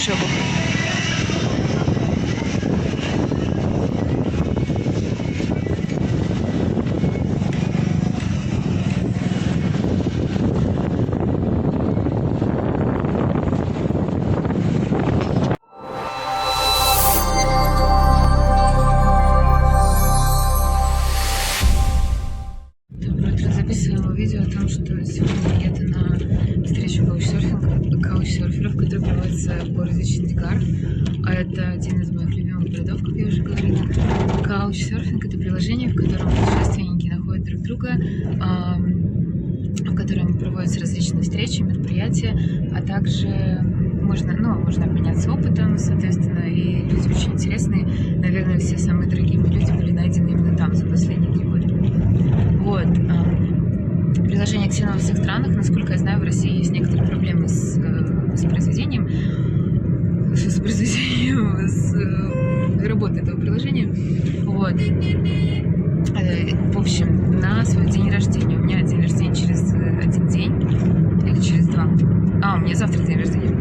учебу. Записывала видео о том, что сегодня еду на встречу каучсерферов, которая проводится в городе Чандигар. А это один из моих любимых городов, как я уже говорила. Каучсерфинг — это приложение, в котором путешественники находят друг друга, в котором проводятся различные встречи, мероприятия, а также можно обменяться опытом, соответственно, и люди очень интересные. Наверное, все самые дорогие мои люди были найдены именно там за последние 3 года. Вот. Приложение активно во всех странах. Насколько я знаю, в России есть некоторые проблемы с произведением, с работой этого приложения. Вот. В общем, на свой день рождения, у меня день рождения через 1 день или через 2. У меня завтра день рождения.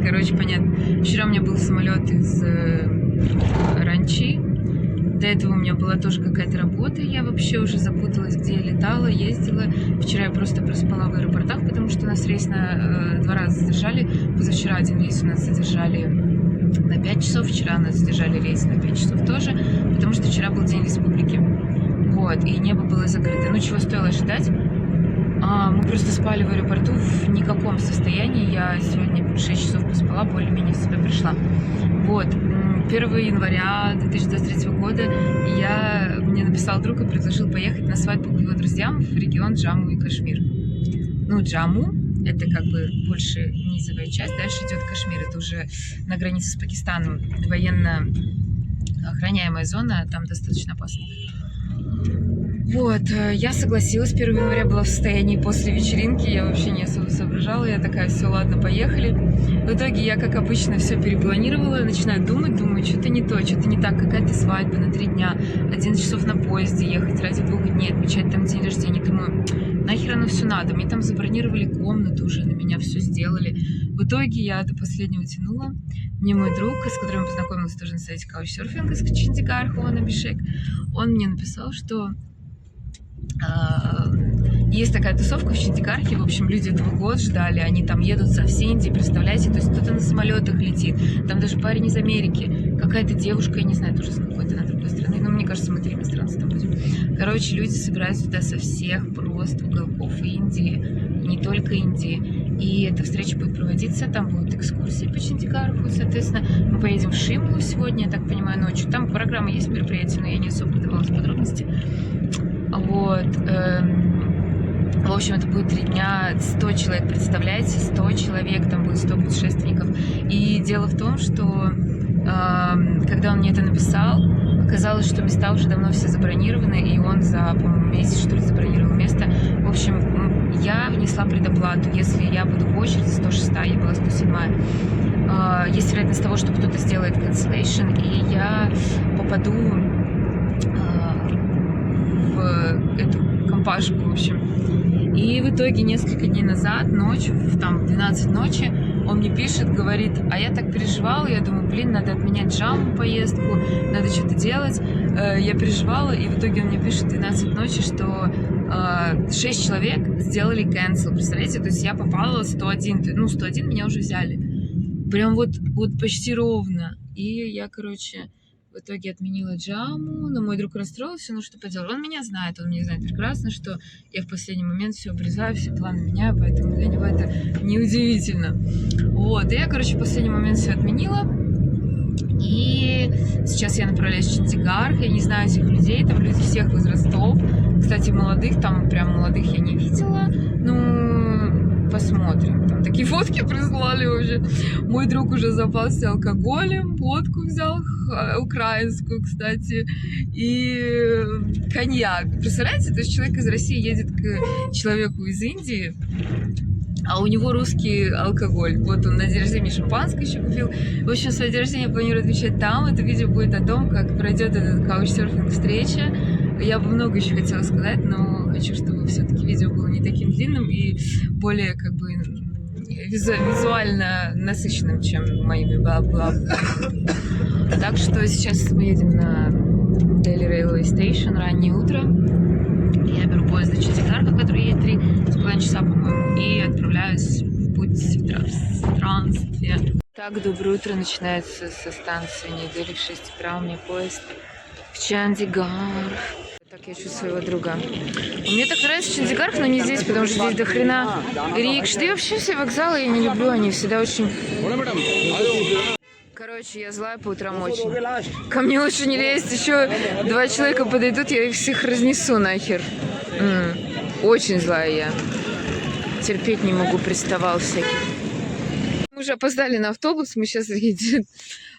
Короче, понятно. Вчера у меня был самолет из Ранчи. До этого у меня была тоже какая-то работа, я вообще уже запуталась, где я летала, ездила. Вчера я просто проспала в аэропортах, потому что нас рейс 2 раза задержали. Позавчера один рейс у нас задержали на 5 часов, вчера нас задержали рейс на 5 часов тоже, потому что вчера был День Республики. Вот, и небо было закрыто. Ну, чего стоило ожидать? Мы просто спали в аэропорту в никаком состоянии. Я сегодня 6 часов поспала, более-менее в себя пришла. Вот. 1 января 2023 года мне написал друг и предложил поехать на свадьбу к его друзьям в регион Джамму и Кашмир. Ну, Джамму — это как бы больше низовая часть, дальше идет Кашмир, это уже на границе с Пакистаном, военно охраняемая зона, там достаточно опасно. Вот, я согласилась, 1 января была в состоянии после вечеринки, я вообще не особо соображала, я такая, все, ладно, поехали. В итоге я, как обычно, все перепланировала, начинаю думать, что-то не то, что-то не так, какая-то свадьба на 3 дня, 11 часов на поезде ехать ради 2 дней, отмечать там день рождения, думаю, нахер оно все надо, мне там забронировали комнату уже, на меня все сделали. В итоге я до последнего тянула, мне мой друг, с которым я познакомилась тоже на сайте каучсерфинга, с Чандигар, Хуан Абишек, он мне написал, что есть такая тусовка в Чандигархе, в общем, люди этого год ждали, они там едут со всей Индии, представляете, то есть кто-то на самолетах летит, там даже парень из Америки, какая-то девушка, я не знаю, тоже с какой-то на другой страны, но мне кажется, мы 3 иностранца там будем. Короче, люди собираются туда со всех просто уголков Индии, не только Индии, и эта встреча будет проводиться, там будут экскурсии по Чандигарху, соответственно, мы поедем в Шимлу сегодня, я так понимаю, ночью, там программа есть мероприятия, но я не особо вдавалась в подробности. Вот. В общем, это будет 3 дня, 100 человек, представляете, 100 человек, там будет 100 путешественников. И дело в том, что когда он мне это написал, оказалось, что места уже давно все забронированы, и он за, по-моему, месяц, что ли, забронировал место. В общем, я внесла предоплату, если я буду в очереди, 106-я, я была 107-я. Есть вероятность того, что кто-то сделает cancellation, и я попаду в эту компашку, в общем. И в итоге несколько дней назад, ночью, там, в 12 ночи, он мне пишет, говорит, а я так переживала, я думаю, блин, надо отменять Джамму поездку, надо что-то делать. Я переживала, и в итоге он мне пишет в 12 ночи, что 6 человек сделали cancel, представляете? То есть я попала 101, ну, 101 меня уже взяли. Прям вот почти ровно. И я, короче, в итоге отменила Джамму, но мой друг расстроился, ну что поделать. Он меня знает прекрасно, что я в последний момент все обрезаю, все планы меняю, поэтому для него это неудивительно. Вот, и я, короче, в последний момент все отменила. И сейчас я направляюсь в Чандигар, я не знаю этих людей, там люди всех возрастов. Кстати, молодых, там прям молодых я не видела, ну, посмотрим. Там такие фотки прислали вообще. Мой друг уже запасся алкоголем, водку взял, украинскую, кстати, и коньяк. Представляете, то есть человек из России едет к человеку из Индии, а у него русский алкоголь. Вот он на день рождения шампанское еще купил. В общем, свое день рождения планирую отвечать там. Это видео будет о том, как пройдет этот каучсерфинг встреча. Я бы много еще хотела сказать, но хочу, чтобы все-таки видео было не таким длинным и более как бы визуально насыщенным, чем моими бла-бла-бла. Так что сейчас мы едем на Delhi Railway Station, раннее утро. Я беру поезд до Чандигарха, который едет 3,5 часа, по-моему, и отправляюсь в путь в странствие. Так, доброе утро начинается со станции Нью-Дели в 6 утра. У меня поезд в Чандигарх. Так я чувствую своего друга. Мне так нравится Чандигарх, но не здесь, потому что здесь до хрена рикш. Да и вообще все вокзалы я не люблю, они всегда очень... Короче, я злая по утрам очень. Ко мне лучше не лезть, еще 2 человека подойдут, я их всех разнесу нахер. Очень злая я. Терпеть не могу приставал всяких. Мы уже опоздали на автобус, мы сейчас едем,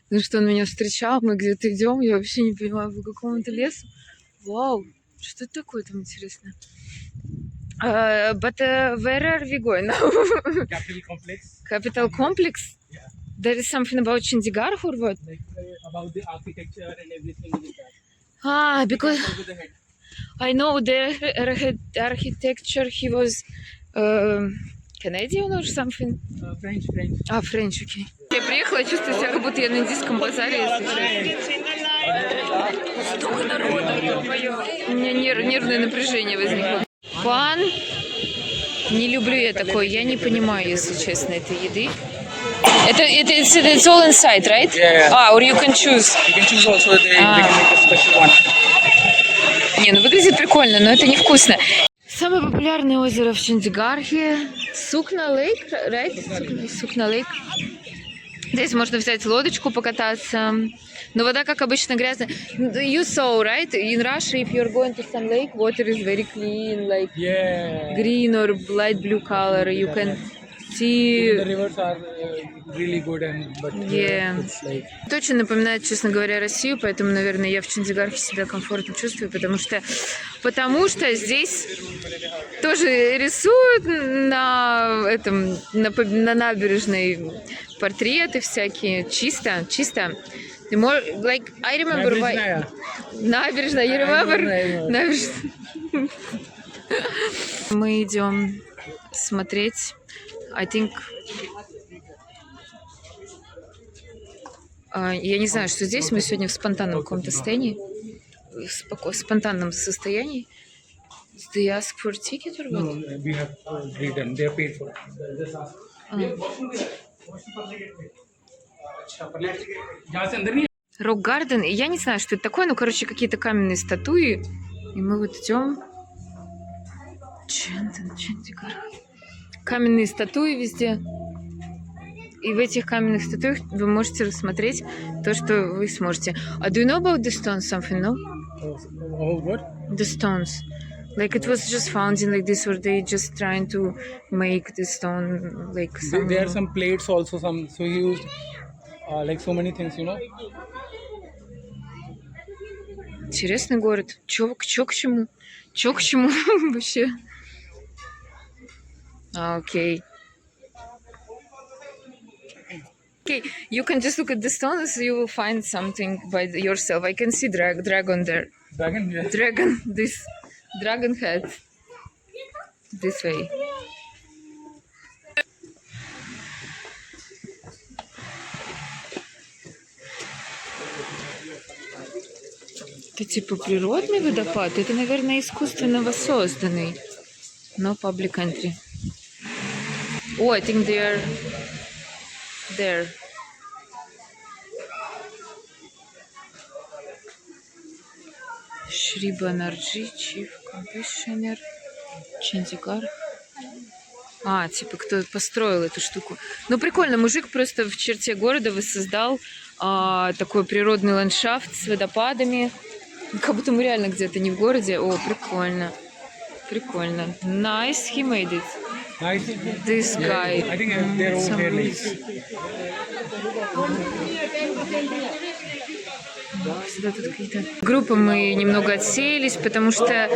потому что он меня встречал, мы где-то идем, я вообще не понимаю, по какому-то лесу. Вау, что это такое там интересно? But where are we going now? Capital complex. Capital complex? Yeah. There is something about Chandigarh or what? Like about the architecture and everything in that. Because Over the head. I know the architecture, he was Canadian or something? French. French, окей. Я приехала, чувствую себя, как будто я на индийском базаре, если честно. Столько народу, ё-моё. У меня нервное напряжение возникло. Пан. Не люблю я такой, я не понимаю, если честно, этой еды. It's all inside, right? Yeah. Or you can choose. You can choose also they can make a special one. Не, ну выглядит прикольно, но это невкусно. Самое популярное озеро в Чандигархе. Сукна Лейк, right? Сукна Лейк. Здесь можно взять лодочку, покататься. Но вода, как обычно, грязная. You saw, right? In Russia, if you're going to some lake, water is very clean, like green or light blue color. You can see... The rivers are really good but it's like... Это очень напоминает, честно говоря, Россию, поэтому, наверное, я в Чандигархе себя комфортно чувствую, потому что здесь тоже рисуют на набережной портреты всякие, чисто. Like, I remember набережная, you remember? Набережная. Мы идем смотреть, I think... Я не знаю, что здесь. Мы сегодня в спонтанном каком-то состоянии. В спонтанном состоянии. Do you ask for a ticket or what? No, we have read them. They are paid for. Just ask. Рок-гарден. Я не знаю, что это такое, но, короче, какие-то каменные статуи. И мы вот идем. Чандигарх. Каменные статуи везде. И в этих каменных статуях вы можете рассмотреть то, что вы сможете. Do you know about the stones something, no? What? The stones. Like it was just found in like this, or they just trying to make the stone like some... There are some plates also, so he used like so many things, you know. Интересный город. Чё к чему? Чё к чему вообще? Окей. Okay, you can just look at the stones, you will find something by yourself. I can see dragon there. Dragon, yeah. Dragon, this dragon head. This way. Это типа природный водопад? Это, наверное, искусственно воссозданный. No public entry. Oh, I think they're there. Шри Банарджи, Chief Commissioner, Чандигарх. Типа кто построил эту штуку. Ну, прикольно, мужик просто в черте города воссоздал такой природный ландшафт с водопадами. Как будто мы реально где-то не в городе. О, прикольно. Прикольно. Nice, he made it. Nice. This guy. I think they're over there. Like... Группы мы немного отсеялись, потому что,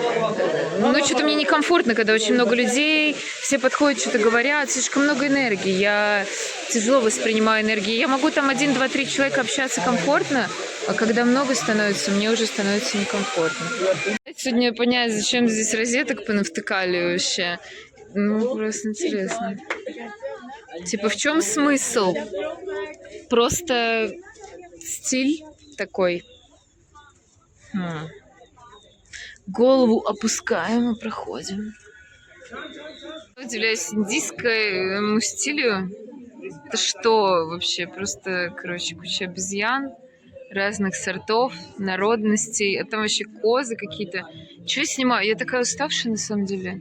что-то мне некомфортно, когда очень много людей, все подходят, что-то говорят, слишком много энергии, я тяжело воспринимаю энергию. Я могу там 1, 2, 3 человека общаться комфортно, а когда много становится, мне уже становится некомфортно. Сегодня понять, зачем здесь розеток понавтыкали вообще. Ну, просто интересно. Типа, в чем смысл? Просто стиль такой. Голову опускаем и проходим. Удивляюсь индийскому стилю. Это что вообще? Просто, короче, куча обезьян разных сортов, народностей. А там вообще козы какие-то. Чего я снимаю? Я такая уставшая на самом деле.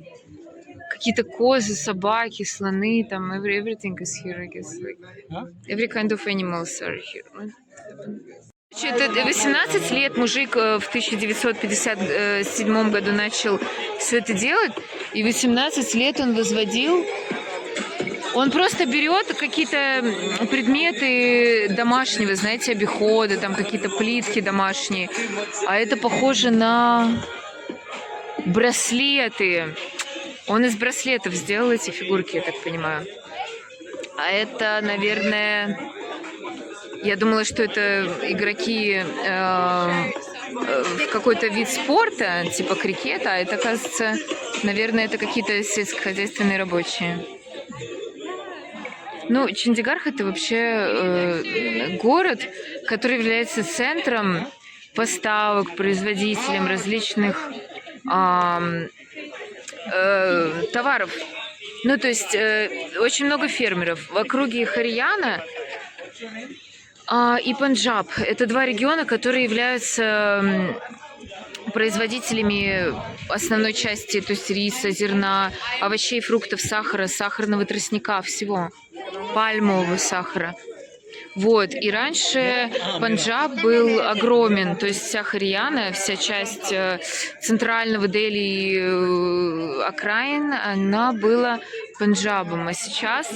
Какие-то козы, собаки, слоны, там everything is here, I guess. Like, every kind of animals are here. Это 18 лет мужик в 1957 году начал все это делать, и 18 лет он возводил. Он просто берет какие-то предметы домашнего, знаете, обихода, там какие-то плитки домашние, а это похоже на браслеты. Он из браслетов сделал эти фигурки, я так понимаю. А это, наверное... Я думала, что это игроки в какой-то вид спорта, типа крикета, а это, оказывается, наверное, это какие-то сельскохозяйственные рабочие. Ну, Чандигарх — это вообще город, который является центром поставок, производителем различных товаров. Ну, то есть очень много фермеров. В округе Харьяна и Пенджаб – это два региона, которые являются производителями основной части, то есть риса, зерна, овощей, фруктов, сахара, сахарного тростника, всего, пальмового сахара. Вот, и раньше Пенджаб был огромен, то есть вся Харьяна, вся часть центрального Дели и окраин, она была Пенджабом, а сейчас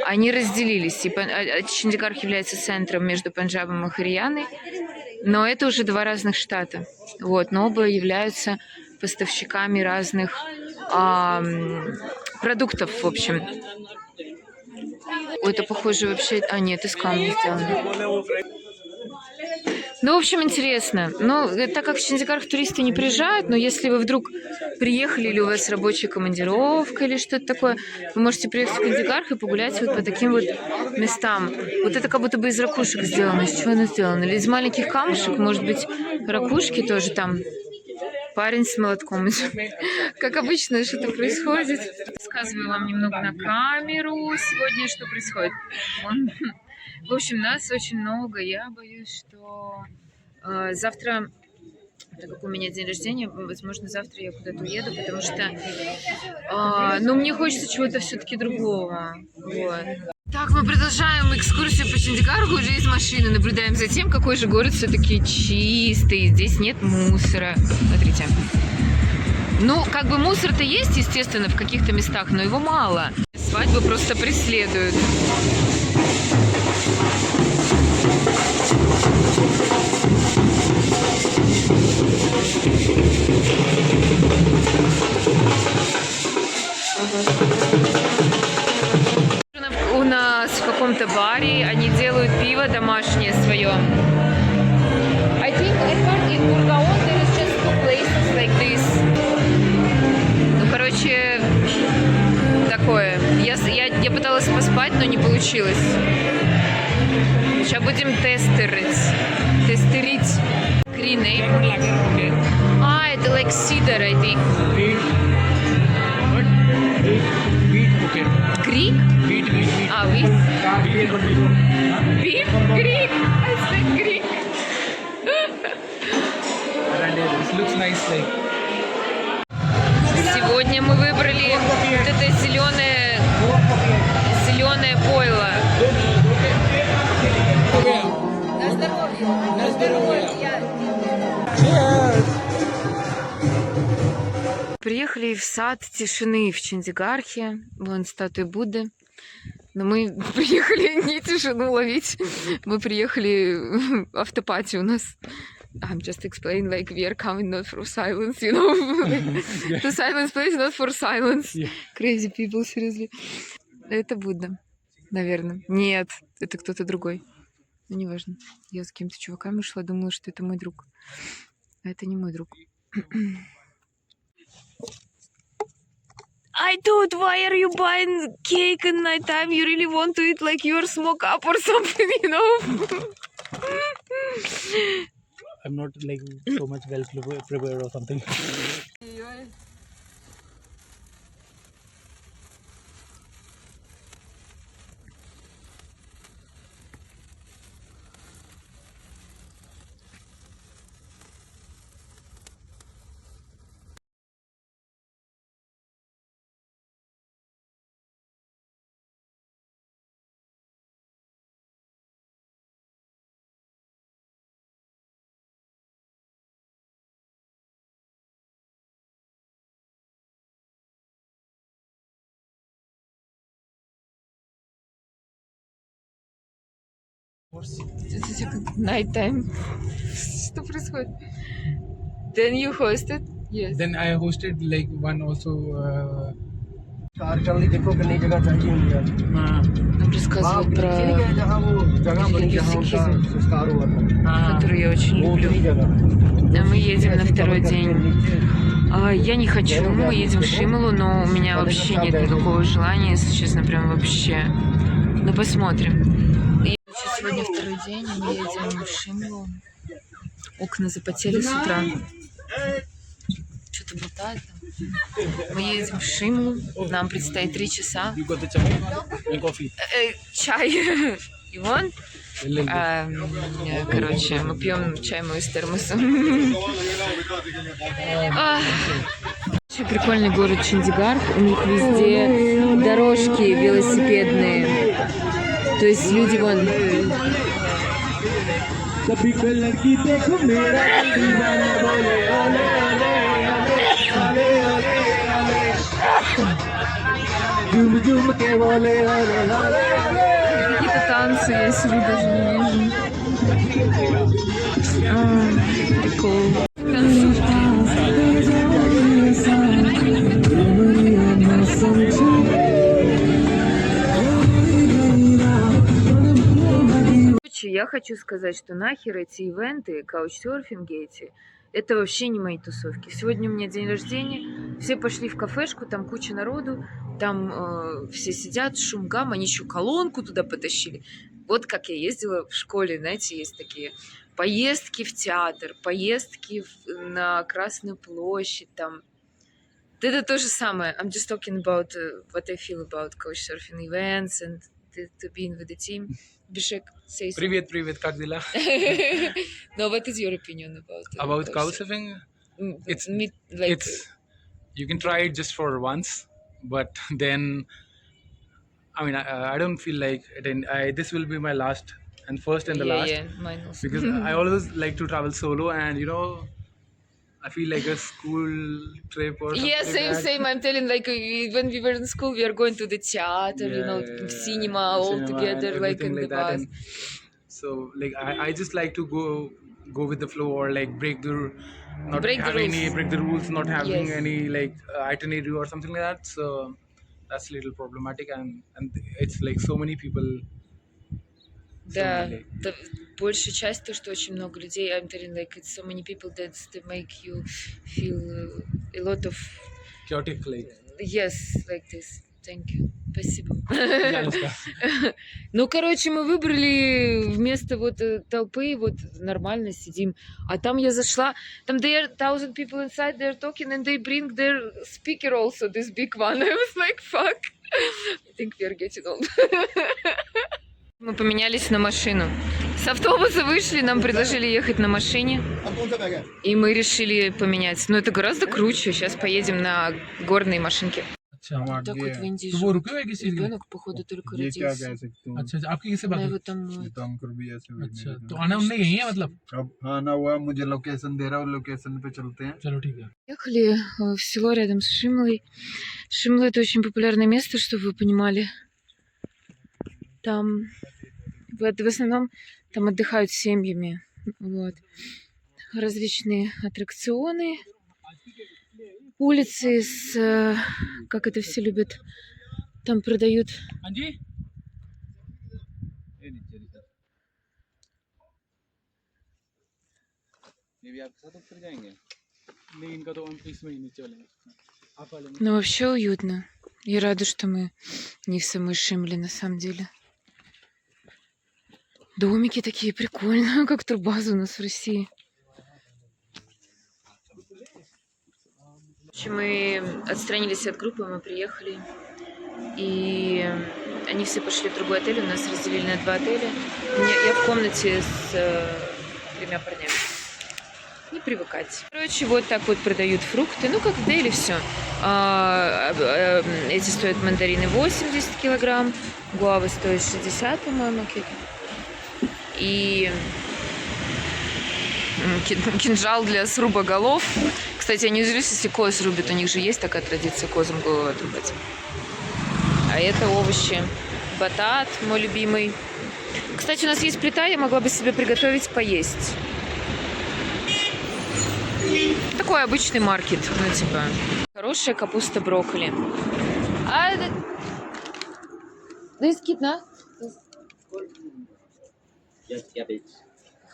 они разделились, и Чандигарх является центром между Пенджабом и Харьяной, но это уже два разных штата, вот, но оба являются поставщиками разных продуктов, в общем. Ой, это похоже вообще... А, нет, из камня сделано. Ну, в общем, интересно. Ну, так как в Чандигарх туристы не приезжают, но если вы вдруг приехали или у вас рабочая командировка или что-то такое, вы можете приехать в Чандигарх и погулять вот по таким вот местам. Вот это как будто бы из ракушек сделано. Из чего оно сделано? Или из маленьких камушек, может быть, ракушки тоже там. Парень с молотком. Как обычно, что-то происходит. Рассказываю вам немного на камеру сегодня, что происходит. В общем, нас очень много. Я боюсь, что завтра, так как у меня день рождения, возможно, завтра я куда-то уеду, потому что ну, мне хочется чего-то все-таки другого. Вот. Так, мы продолжаем экскурсию по Чандигарху уже из машины. Наблюдаем за тем, какой же город все-таки чистый. Здесь нет мусора. Смотрите. Ну, как бы мусор-то есть, естественно, в каких-то местах, но его мало. Свадьбы просто преследуют. У нас в каком-то баре они делают пиво домашнее свое. I think I heard in Gurgaon there is just two places like this. Ну, короче, такое. Я пыталась поспать, но не получилось. Сейчас будем тестерить. Криней. А, это like cider, I think. Greek? Ah, wheat? Beef? Greek? I said Greek. Looks nice, like. Сегодня мы выбрали вот это зеленое пойло. На здоровье. На здоровье. Приехали в сад тишины в Чандигархе. Вон статуя Будды. Но мы приехали не тишину ловить. Мы приехали автопати у нас. I'm just explaining, like, we are coming not for silence, you know? The silence place, not for silence. Crazy people, seriously. Это Будда, наверное. Нет, это кто-то другой. Ну, неважно. Я с какими-то чуваками шла, думала, что это мой друг. А это не мой друг. I thought, why are you buying cake in night time? You really want to eat like your smoke up or something, you know? I'm not like so much well prepared or something. Night time. Что происходит? Then you hosted? Yes. Then I hosted like one also. Car चलनी देखो कितनी जगह चाहिए होंगी यार Нам рассказывают नीचे नहीं про गए जहाँ वो जगह बनी जहाँ उनका संस्कार हुआ था которую я очень वो люблю. उसी जगह А мы едем на второй день. Я не хочу, мы едем в Шималу, но у меня вообще нет никакого желания, если честно, прям вообще. Ну, посмотрим. Сегодня второй день, и мы едем в Шималу. Окна запотели с утра. Что-то болтает там. Мы едем в Шимлу, нам предстоит 3 часа. You got the chai and coffee. Чай. И вон. Короче, мы пьем чай мой из термоса. Очень прикольный город Чандигарх. У них везде дорожки велосипедные. То есть люди вон... Какие-то танцы, я сижу, даже не вижу. Прикол. Я хочу сказать, что нахер эти ивенты, каучсерфинги эти, это вообще не мои тусовки. Сегодня у меня день рождения, все пошли в кафешку, там куча народу, там все сидят, шум, гам, они еще колонку туда потащили. Вот как я ездила в школе, знаете, есть такие поездки в театр, поездки на Красную площадь, там. Это то же самое. I'm just talking about what I feel about couchsurfing events and to being with the team. Bishek, say something. Привет, как дела? No, what is your opinion about couchsurfing? It's like you can try it just for once, but then I mean I don't feel like it. This will be my last and first and the last yeah, mine also. because I always like to travel solo, and you know I feel like a school trip or something. Yeah, like that. same. I'm telling, like, when we were in school, we are going to the theater, you know, cinema all together, like in the bus. And so, like, I just like to go with the flow, or like break the rules, not having any like itinerary or something like that. So that's a little problematic, and it's like so many people. Да, большая часть то, что очень много людей. I'm telling, like, it's so many people that they make you feel a lot of chaotic, like. Yes, like this. Thank you. Спасибо. Ну, короче, мы выбрали вместо вот толпы, вот нормально сидим. А там я зашла, там there are 1,000 people inside, they're talking, and they bring their speaker also, this big one. I was like, fuck. I think we are getting old. Мы поменялись на машину. С автобуса вышли, нам предложили ехать на машине. И мы решили поменять. Но это гораздо круче. Сейчас поедем на горной машинке. Так вот в Индии ребенок, походу, только родился. आपकी किससे बात его там अच्छा तो आना उनने यही है मतलब अब आना हुआ मुझे लोकेशन दे रहा हूँ लोकेशन पे चलते हैं चलो ठीक है Ехали в село рядом с Шимлой. Шимла — это очень популярное место, чтобы вы понимали. Там в основном там отдыхают семьями. Вот. Различные аттракционы. Улицы с... Как это все любят. Там продают... नहीं इनका तो हम इसमें ही नीचे वाले Но вообще уютно. Я рада, что мы не в самой Шимле, на самом деле. Домики такие прикольные, как турбаза у нас в России. Мы отстранились от группы, мы приехали. И они все пошли в другой отель, у нас разделили на 2 отеля. Я в комнате с 3 парнями. Не привыкать. Короче, вот так вот продают фрукты. Ну, как в Дели все. Эти стоят мандарины 80 килограмм, гуавы стоят 60, по-моему, и кинжал для сруба голов. Кстати, я не удивлюсь, если коз рубят. У них же есть такая традиция козам голову отрубать. А это овощи. Батат, мой любимый. Кстати, у нас есть плита, я могла бы себе приготовить поесть. Такой обычный маркет, ну типа. Хорошая капуста брокколи. А this kid, no? Yes, cabbage.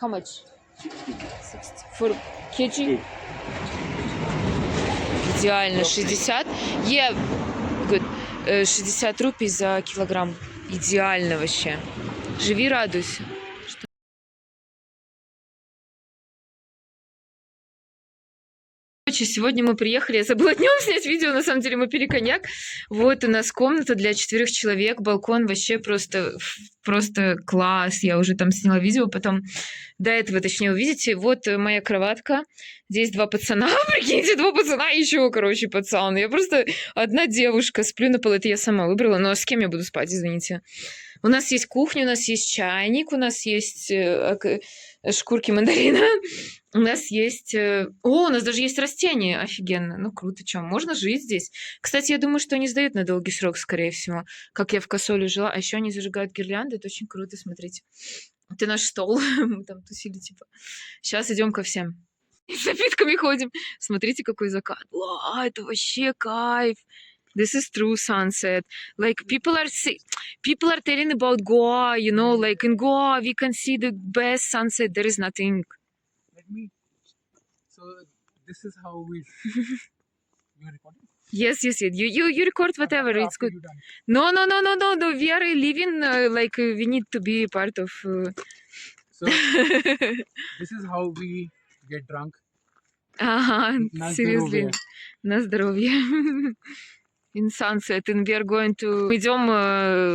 How much? 60. For kg? Идеально. 60. Yeah, good. 60 рупий за килограмм. Идеально вообще. Живи, радуйся. Сегодня мы приехали, я забыла днем снять видео, на самом деле мы пили коньяк. Вот у нас комната для 4 человек, балкон вообще просто класс. Я уже там сняла видео, потом до этого, точнее, увидите. Вот моя кроватка, здесь 2 пацана, прикиньте, 2 пацана и еще, короче, пацан. Я просто одна девушка, сплю на полу, это я сама выбрала, но с кем я буду спать, извините. У нас есть кухня, у нас есть чайник, у нас есть шкурки мандарина. У нас есть... у нас даже есть растения. Офигенно. Ну, круто. Чё, можно жить здесь? Кстати, я думаю, что они сдают на долгий срок, скорее всего. Как я в Косоле жила. А еще они зажигают гирлянды. Это очень круто, смотрите. Это наш стол. Мы там тусили, типа. Сейчас идем ко всем. И с напитками ходим. Смотрите, какой закат. Вау, это вообще кайф. This is true sunset. Like people are telling about Goa, you know, like in Goa we can see the best sunset. There is nothing. So this is how we. You're recording? Yes. You record whatever. After It's good. you done. No. We are living like we need to be part of. So this is how we get drunk. Ага, На seriously. здоровье. На здоровье. In sunset, and we are going to... Мы идем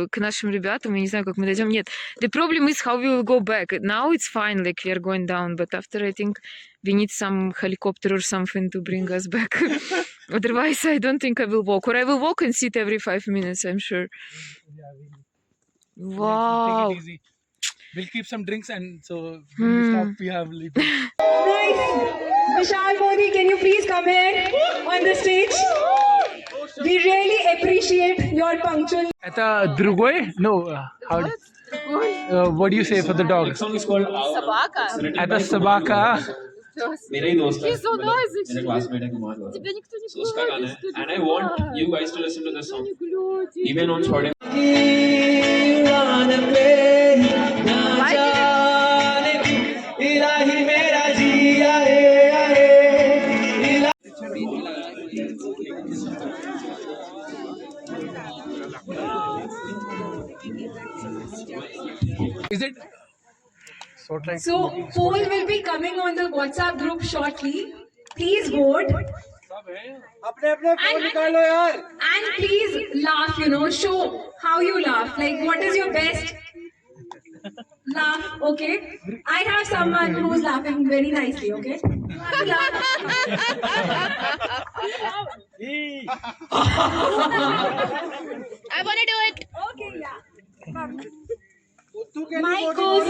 к нашим ребятам, я не знаю, как мы дойдем. Нет, the problem is how we will go back. Now it's fine, like we are going down, but after I think we need some helicopter or something to bring us back. Otherwise, I don't think I will walk. Or I will walk and sit every 5 minutes, I'm sure. Yeah, Wow. Take it easy. We'll keep some drinks, and so when we stop, we have little. Nice. Vishal Modi, can you please come here on the stage? We really appreciate your punctual. Это другой? No. How? What do you say for the dog? Next song is called Собака? Это собака. मेरा ही दोस्त है He's so nice, मेरा क्लासमेट है कुमार गौरव Тебя никто не so उसका गाना है гладит, and I want you guys to listen to this song even on short Is it? Sort like. So, poll will be coming on the WhatsApp group shortly. Please vote. And please laugh, you know, show how you laugh. Like, what is your best laugh, okay? I have someone who's laughing very nicely, okay? I want to do it. Okay, yeah. Mike goes.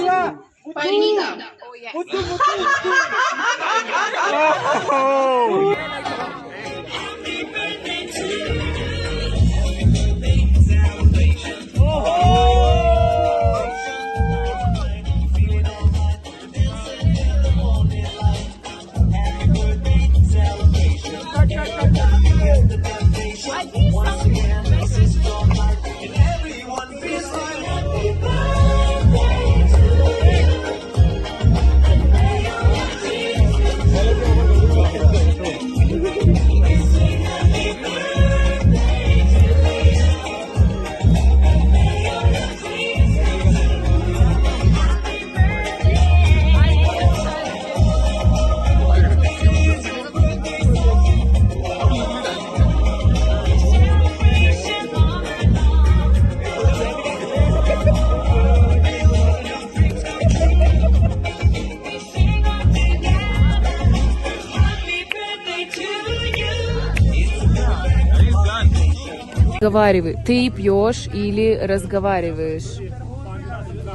Разговаривай. Ты пьешь или разговариваешь?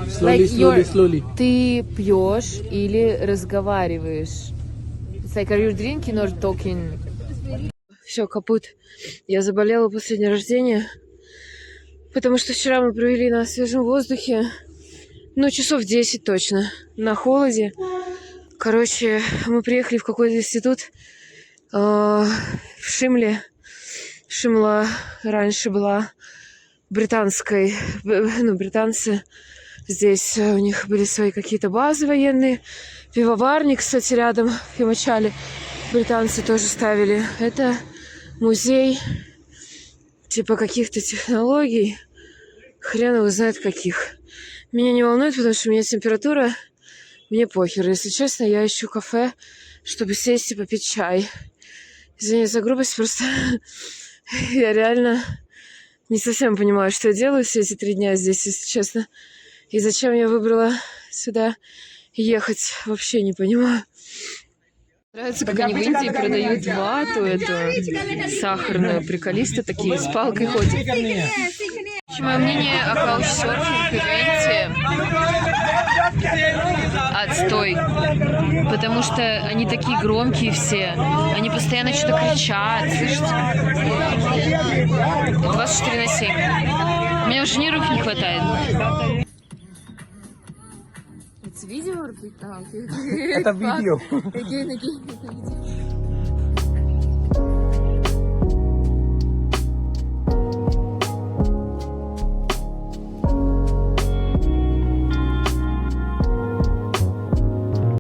Slowly, slowly, slowly. Ты пьешь или разговариваешь? It's like, are you drinking or talking? Все, капут. Я заболела после дня рождения, потому что вчера мы провели на свежем воздухе, ну, часов 10 точно, на холоде. Короче, мы приехали в какой-то институт в Шимле. Шимла раньше была британской, ну, британцы. Здесь у них были свои какие-то базы военные. Пивоварник, кстати, рядом в Химачале британцы тоже ставили. Это музей типа каких-то технологий. Хрен его знает каких. Меня не волнует, потому что у меня температура. Мне похер. Если честно, я ищу кафе, чтобы сесть и попить чай. Извини за грубость, просто я реально не совсем понимаю, что я делаю все эти 3 дня здесь, если честно. И зачем я выбрала сюда ехать, вообще не понимаю. Нравится, как они в Индии продают вату эту сахарную. Приколисты такие, с палкой ходят. Мое мнение о каучсерфинг ивенте отстой. Потому что они такие громкие все. Они постоянно что-то кричат, слышите? 24/7. У меня уже нервов не хватает. Это видео? Это видео. Again.